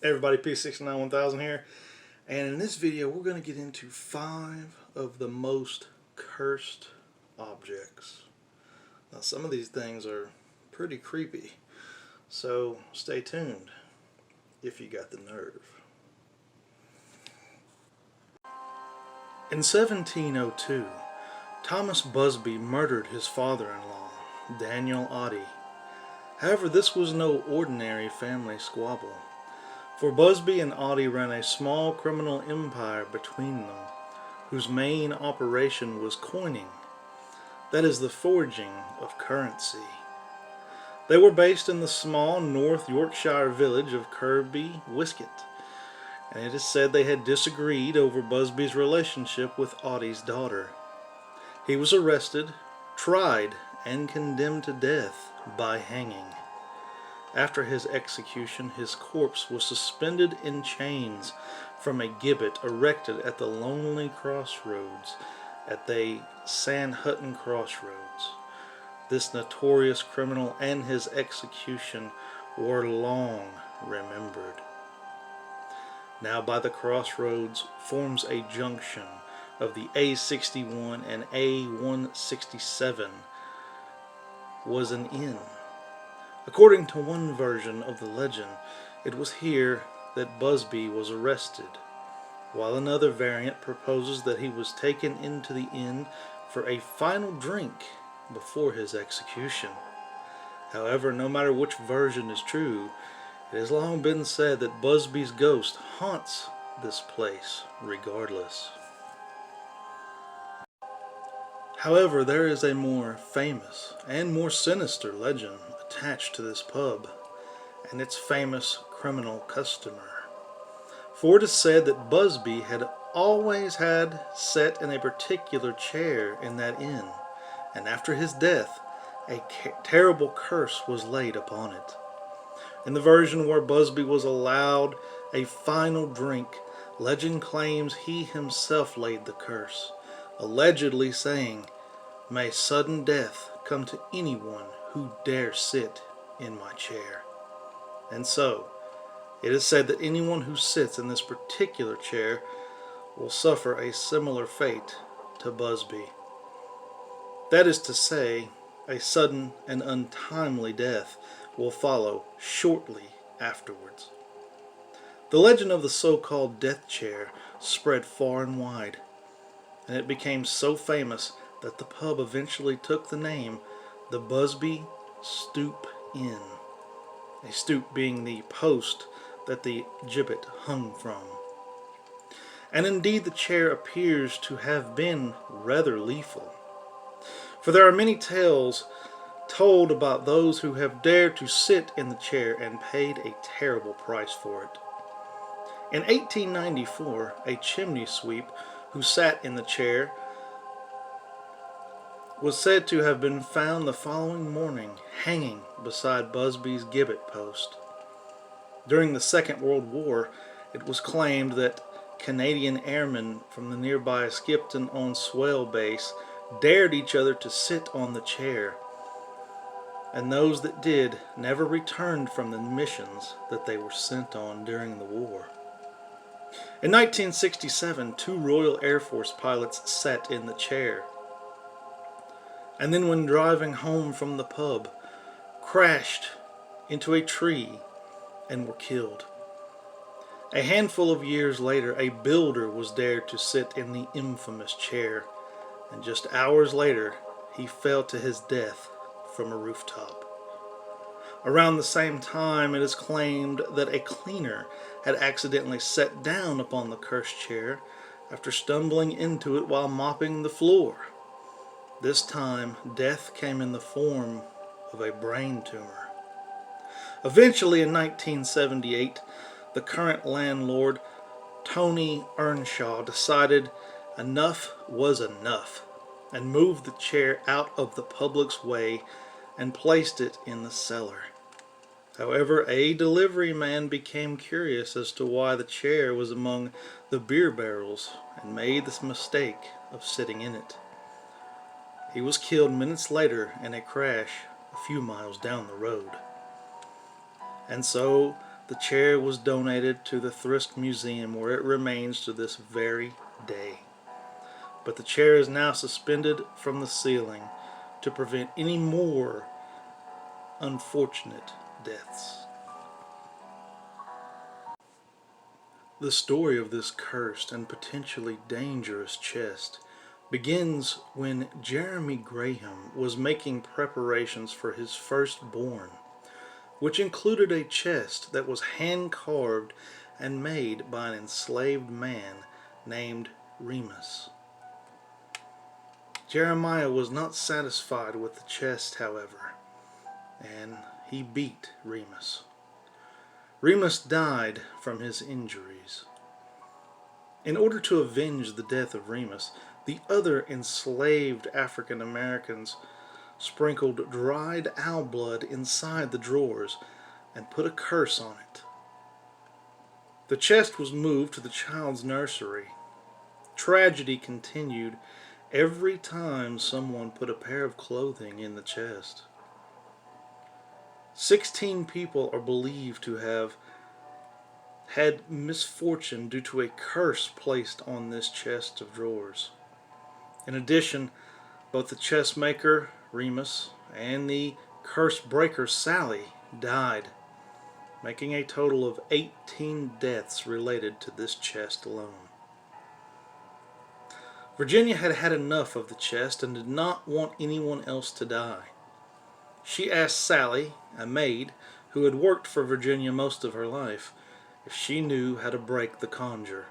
Everybody, P691000 here, and in this video we're going to get into 5 of the most cursed objects. Now some of these things are pretty creepy, so stay tuned if you got the nerve. In 1702, Thomas Busby murdered his father-in-law, Daniel Oddie. However, this was no ordinary family squabble. For Busby and Oddie ran a small criminal empire between them, whose main operation was coining, that is, the forging of currency. They were based in the small North Yorkshire village of Kirby Wiskett, and it is said they had disagreed over Busby's relationship with Oddie's daughter. He was arrested, tried, and condemned to death by hanging. After his execution, his corpse was suspended in chains from a gibbet erected at the lonely crossroads at the Sanhutton Crossroads. This notorious criminal and his execution were long remembered. Now by the crossroads forms a junction of the A61 and A167 was an inn. According to one version of the legend, it was here that Busby was arrested, while another variant proposes that he was taken into the inn for a final drink before his execution. However, no matter which version is true, it has long been said that Busby's ghost haunts this place regardless. However, there is a more famous and more sinister legend attached to this pub and its famous criminal customer. For it is said that Busby had always had sat in a particular chair in that inn, and after his death a terrible curse was laid upon it. In the version where Busby was allowed a final drink, legend claims he himself laid the curse, allegedly saying, "May sudden death come to anyone who dare sit in my chair." And so, it is said that anyone who sits in this particular chair will suffer a similar fate to Busby. That is to say, a sudden and untimely death will follow shortly afterwards. The legend of the so-called death chair spread far and wide, and it became so famous that the pub eventually took the name the Busby Stoop Inn, a stoop being the post that the gibbet hung from. And indeed the chair appears to have been rather lethal, for there are many tales told about those who have dared to sit in the chair and paid a terrible price for it. In 1894, a chimney sweep who sat in the chair was said to have been found the following morning hanging beside Busby's gibbet post. During the Second World War, it was claimed that Canadian airmen from the nearby Skipton-on-Swale base dared each other to sit on the chair, and those that did never returned from the missions that they were sent on during the war. In 1967, 2 Royal Air Force pilots sat in the chair, and then when driving home from the pub, crashed into a tree and were killed. A handful of years later, a builder was dared to sit in the infamous chair, and just hours later, he fell to his death from a rooftop. Around the same time, it is claimed that a cleaner had accidentally sat down upon the cursed chair after stumbling into it while mopping the floor. This time, death came in the form of a brain tumor. Eventually, in 1978, the current landlord, Tony Earnshaw, decided enough was enough and moved the chair out of the public's way and placed it in the cellar. However, a delivery man became curious as to why the chair was among the beer barrels and made the mistake of sitting in it. He was killed minutes later in a crash a few miles down the road. And so the chair was donated to the Thrift Museum, where it remains to this very day. But the chair is now suspended from the ceiling to prevent any more unfortunate deaths. The story of this cursed and potentially dangerous chest begins when Jeremy Graham was making preparations for his firstborn, which included a chest that was hand-carved and made by an enslaved man named Remus. Jeremiah was not satisfied with the chest, however, and he beat Remus. Remus died from his injuries. In order to avenge the death of Remus, the other enslaved African Americans sprinkled dried owl blood inside the drawers and put a curse on it. The chest was moved to the child's nursery. Tragedy continued every time someone put a pair of clothing in the chest. 16 people are believed to have had misfortune due to a curse placed on this chest of drawers. In addition, both the chest maker, Remus, and the curse breaker, Sally, died, making a total of 18 deaths related to this chest alone. Virginia had had enough of the chest and did not want anyone else to die. She asked Sally, a maid who had worked for Virginia most of her life, if she knew how to break the conjure.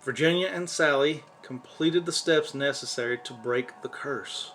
Virginia and Sally completed the steps necessary to break the curse.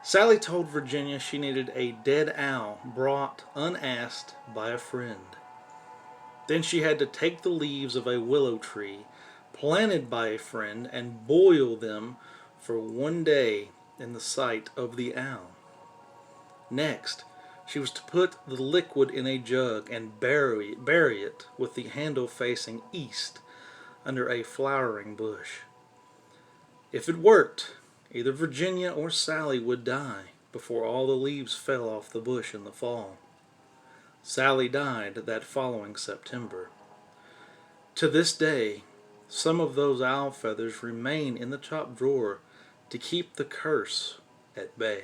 Sally told Virginia she needed a dead owl brought unasked by a friend. Then she had to take the leaves of a willow tree planted by a friend and boil them for one day in the sight of the owl. Next, she was to put the liquid in a jug and bury it with the handle facing east under a flowering bush. If it worked, either Virginia or Sally would die before all the leaves fell off the bush in the fall. Sally died that following September. To this day, some of those owl feathers remain in the top drawer to keep the curse at bay.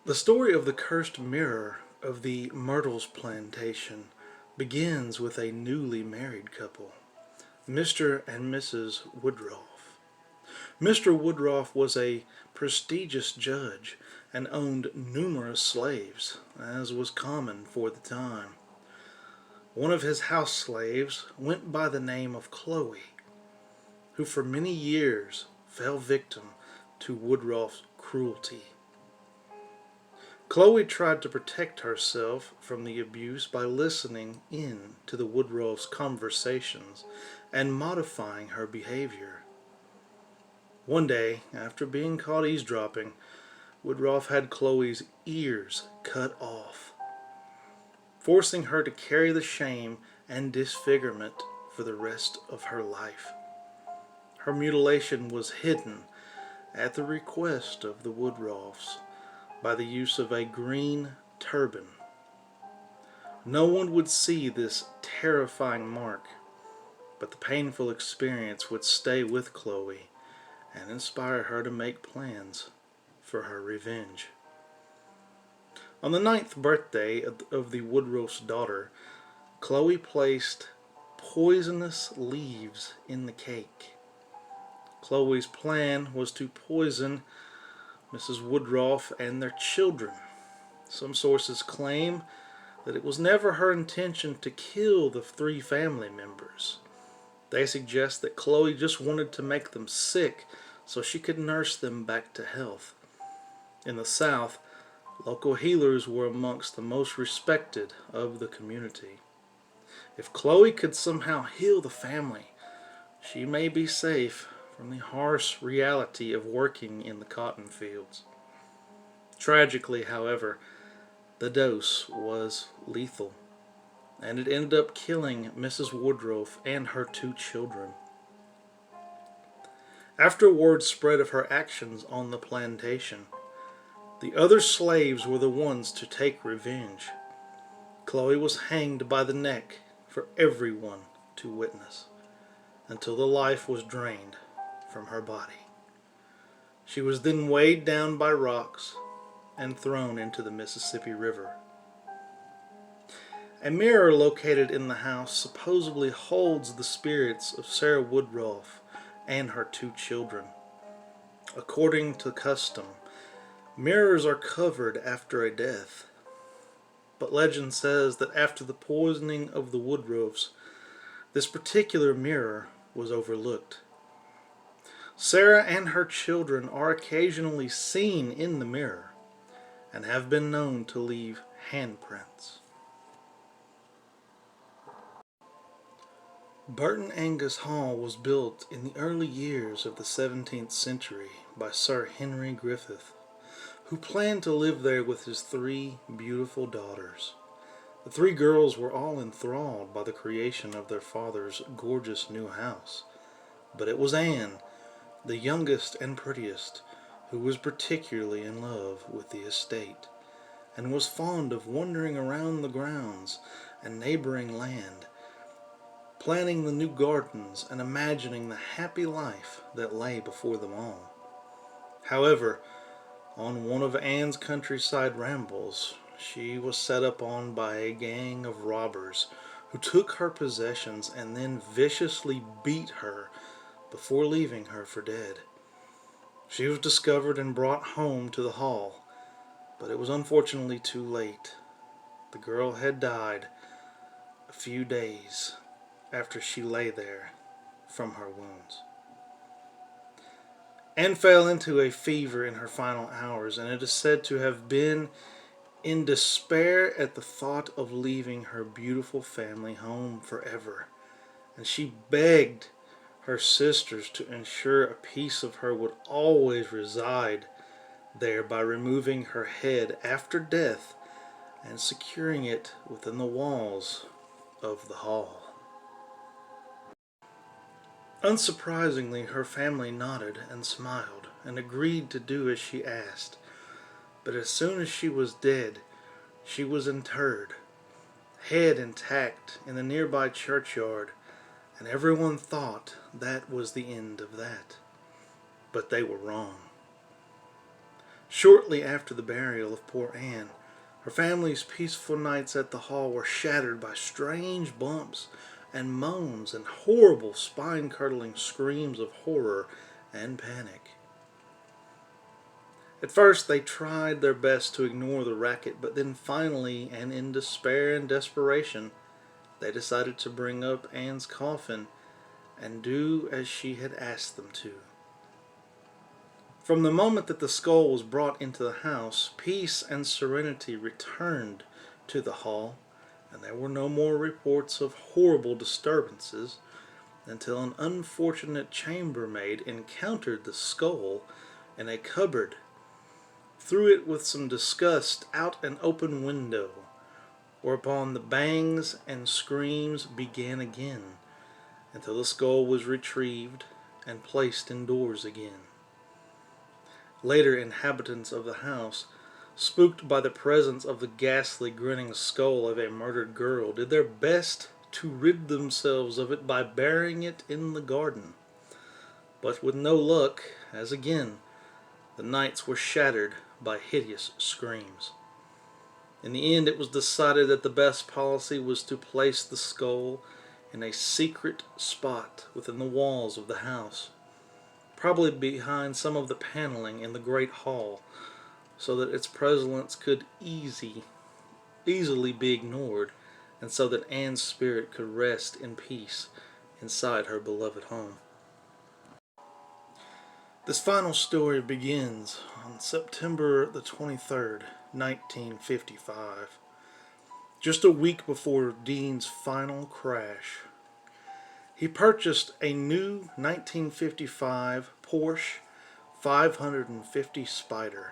The story of the cursed mirror of the Myrtles plantation begins with a newly married couple, Mr. and Mrs. Woodruff. Mr. Woodruff was a prestigious judge and owned numerous slaves, as was common for the time. One of his house slaves went by the name of Chloe, who for many years fell victim to Woodruff's cruelty. Chloe tried to protect herself from the abuse by listening in to the Woodruff's conversations and modifying her behavior. One day, after being caught eavesdropping, Woodruff had Chloe's ears cut off, forcing her to carry the shame and disfigurement for the rest of her life. Her mutilation was hidden at the request of the Woodruffs by the use of a green turban. No one would see this terrifying mark, but the painful experience would stay with Chloe and inspire her to make plans for her revenge. On the 9th birthday of the Woodruff's daughter, Chloe placed poisonous leaves in the cake. Chloe's plan was to poison Mrs. Woodruff and their children. Some sources claim that it was never her intention to kill the 3 family members. They suggest that Chloe just wanted to make them sick so she could nurse them back to health. In the South, local healers were amongst the most respected of the community. If Chloe could somehow heal the family, she may be safe from the harsh reality of working in the cotton fields. Tragically, however, the dose was lethal, and it ended up killing Mrs. Woodruff and her 2 children. After word spread of her actions on the plantation, The other slaves were the ones to take revenge. Chloe was hanged by the neck for everyone to witness, until the life was drained from her body. She was then weighed down by rocks and thrown into the Mississippi River. A mirror located in the house supposedly holds the spirits of Sarah Woodruff and her 2 children. According to custom, mirrors are covered after a death, but legend says that after the poisoning of the Woodruffs, this particular mirror was overlooked. Sarah and her children are occasionally seen in the mirror and have been known to leave handprints. Burton Angus Hall was built in the early years of the 17th century by Sir Henry Griffith, who planned to live there with his 3 beautiful daughters. The 3 girls were all enthralled by the creation of their father's gorgeous new house, but it was Anne, the youngest and prettiest, who was particularly in love with the estate, and was fond of wandering around the grounds and neighboring land, planning the new gardens and imagining the happy life that lay before them all. However, on one of Anne's countryside rambles, she was set upon by a gang of robbers who took her possessions and then viciously beat her before leaving her for dead. She was discovered and brought home to the hall, but it was unfortunately too late. The girl had died a few days after she lay there from her wounds. Anne fell into a fever in her final hours, and it is said to have been in despair at the thought of leaving her beautiful family home forever, and she begged her sisters to ensure a piece of her would always reside there by removing her head after death and securing it within the walls of the hall. Unsurprisingly, her family nodded and smiled and agreed to do as she asked, but as soon as she was dead, she was interred, head intact, in the nearby churchyard, and everyone thought that was the end of that. But they were wrong. Shortly after the burial of poor Anne, her family's peaceful nights at the hall were shattered by strange bumps and moans and horrible spine-curdling screams of horror and panic. At first they tried their best to ignore the racket, but then finally, and in despair and desperation, they decided to bring up Anne's coffin and do as she had asked them to. From the moment that the skull was brought into the house, peace and serenity returned to the hall, and there were no more reports of horrible disturbances until an unfortunate chambermaid encountered the skull in a cupboard, threw it with some disgust out an open window, whereupon the bangs and screams began again until the skull was retrieved and placed indoors again. Later, inhabitants of the house, spooked by the presence of the ghastly grinning skull of a murdered girl, did their best to rid themselves of it by burying it in the garden, but with no luck, as again the nights were shattered by hideous screams. In the end, it was decided that the best policy was to place the skull in a secret spot within the walls of the house, probably behind some of the paneling in the great hall, so that its presence could easily be ignored, and so that Anne's spirit could rest in peace inside her beloved home. This final story begins on September the 23rd, 1955, just a week before Dean's final crash. He purchased a new 1955 Porsche 550 Spyder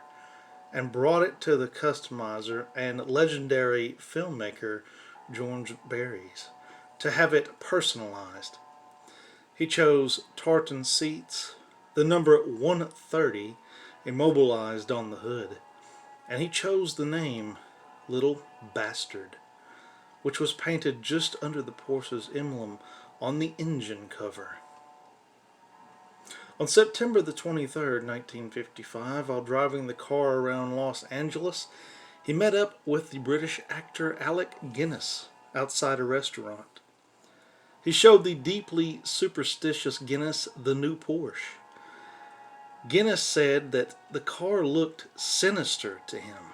and brought it to the customizer and legendary filmmaker George Barris to have it personalized. He chose tartan seats, the number 130 immobilized on the hood, and he chose the name Little Bastard, which was painted just under the Porsche's emblem on the engine cover. On September the 23rd, 1955, while driving the car around Los Angeles, he met up with the British actor Alec Guinness outside a restaurant. He showed the deeply superstitious Guinness the new Porsche. Guinness said that the car looked sinister to him,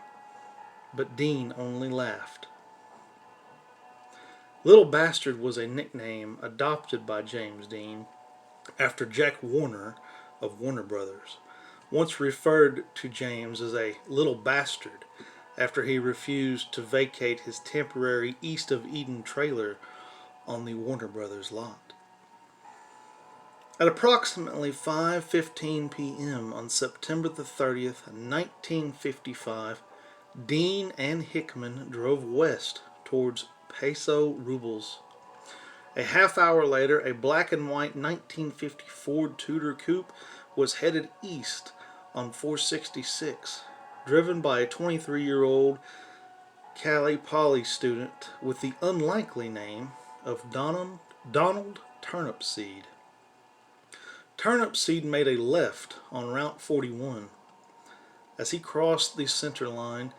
but Dean only laughed. Little Bastard was a nickname adopted by James Dean after Jack Warner of Warner Brothers once referred to James as a little bastard after he refused to vacate his temporary East of Eden trailer on the Warner Brothers lot. At approximately 5:15 p.m. on September the 30th, 1955, Dean and Hickman drove west towards Paso Robles. A half hour later, a black and white 1950 Ford Tudor coupe was headed east on 466, driven by a 23-year-old Cal Poly student with the unlikely name of Donald Turnipseed. Turnipseed made a left on Route 41. As he crossed the center line,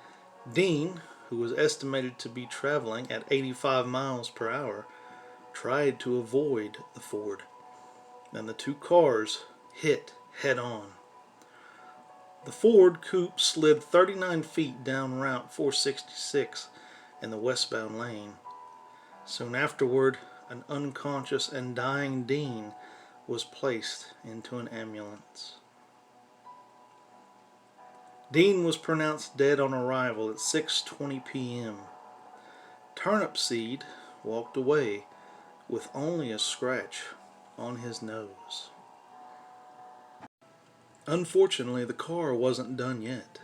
Dean, who was estimated to be traveling at 85 miles per hour, tried to avoid the Ford, and the two cars hit head-on. The Ford coupe slid 39 feet down Route 466 in the westbound lane. Soon afterward, an unconscious and dying Dean was placed into an ambulance. Dean was pronounced dead on arrival at 6:20 p.m. Turnipseed walked away with only a scratch on his nose. Unfortunately, the car wasn't done yet.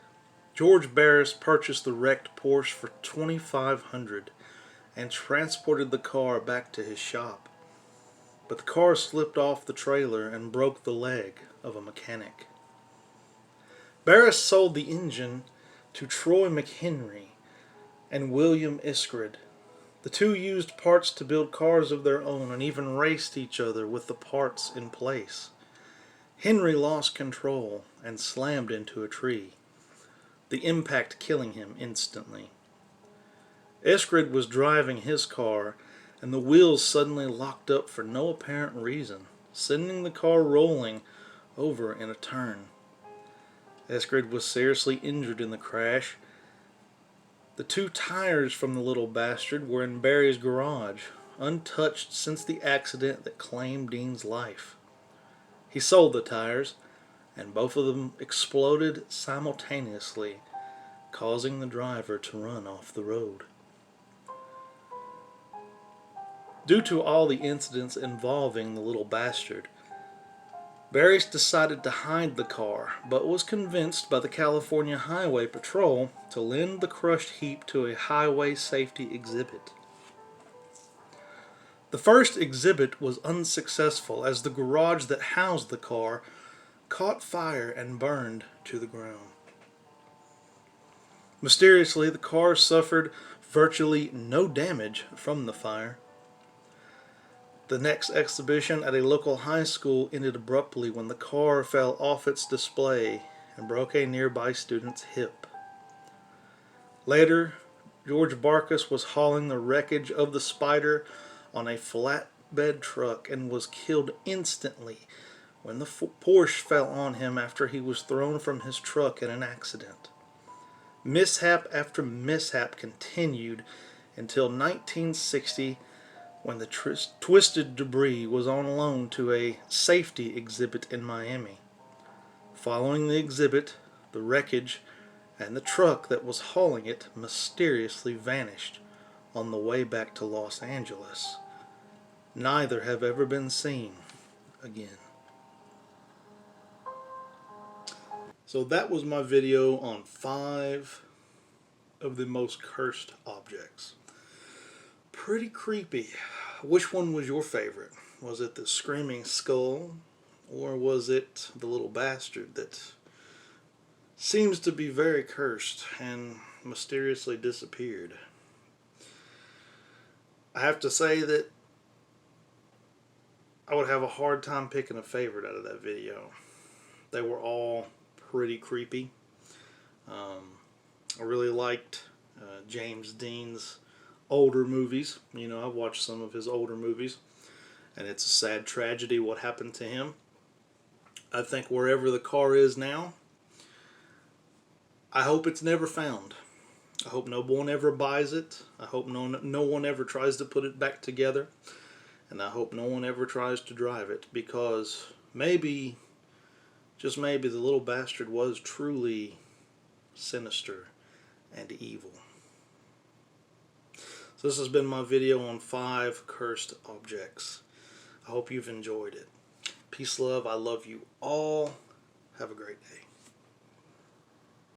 George Barris purchased the wrecked Porsche for $2,500 and transported the car back to his shop. But the car slipped off the trailer and broke the leg of a mechanic. Barris sold the engine to Troy McHenry and William Iskred. The two used parts to build cars of their own and even raced each other with the parts in place. Henry lost control and slammed into a tree, the impact killing him instantly. Iskred was driving his car, and the wheels suddenly locked up for no apparent reason, sending the car rolling over in a turn. Iskred was seriously injured in the crash. The two tires from the Little Bastard were in Barry's garage, untouched since the accident that claimed Dean's life. He sold the tires, and both of them exploded simultaneously, causing the driver to run off the road. Due to all the incidents involving the Little Bastard, Barris decided to hide the car, but was convinced by the California Highway Patrol to lend the crushed heap to a highway safety exhibit. The first exhibit was unsuccessful as the garage that housed the car caught fire and burned to the ground. Mysteriously, the car suffered virtually no damage from the fire. The next exhibition at a local high school ended abruptly when the car fell off its display and broke a nearby student's hip. Later, George Barkas was hauling the wreckage of the Spider on a flatbed truck and was killed instantly when the Porsche fell on him after he was thrown from his truck in an accident. Mishap after mishap continued until 1960, when the twisted debris was on loan to a safety exhibit in Miami. Following the exhibit, the wreckage and the truck that was hauling it mysteriously vanished on the way back to Los Angeles. Neither have ever been seen again. So that was my video on 5 of the most cursed objects. Pretty creepy. Which one was your favorite? Was it the screaming skull, or was it the Little Bastard that seems to be very cursed and mysteriously disappeared. I have to say that I would have a hard time picking a favorite out of that video. They were all pretty creepy. I really liked James Dean's older movies. You know, I've watched some of his older movies, and it's a sad tragedy what happened to him. I think wherever the car is now, I hope it's never found. I hope no one ever buys it. I hope no one ever tries to put it back together. And I hope no one ever tries to drive it, because maybe, just maybe, the little bastard was truly sinister and evil. So this has been my video on 5 cursed objects. I hope you've enjoyed it. Peace, love. I love you all. Have a great day.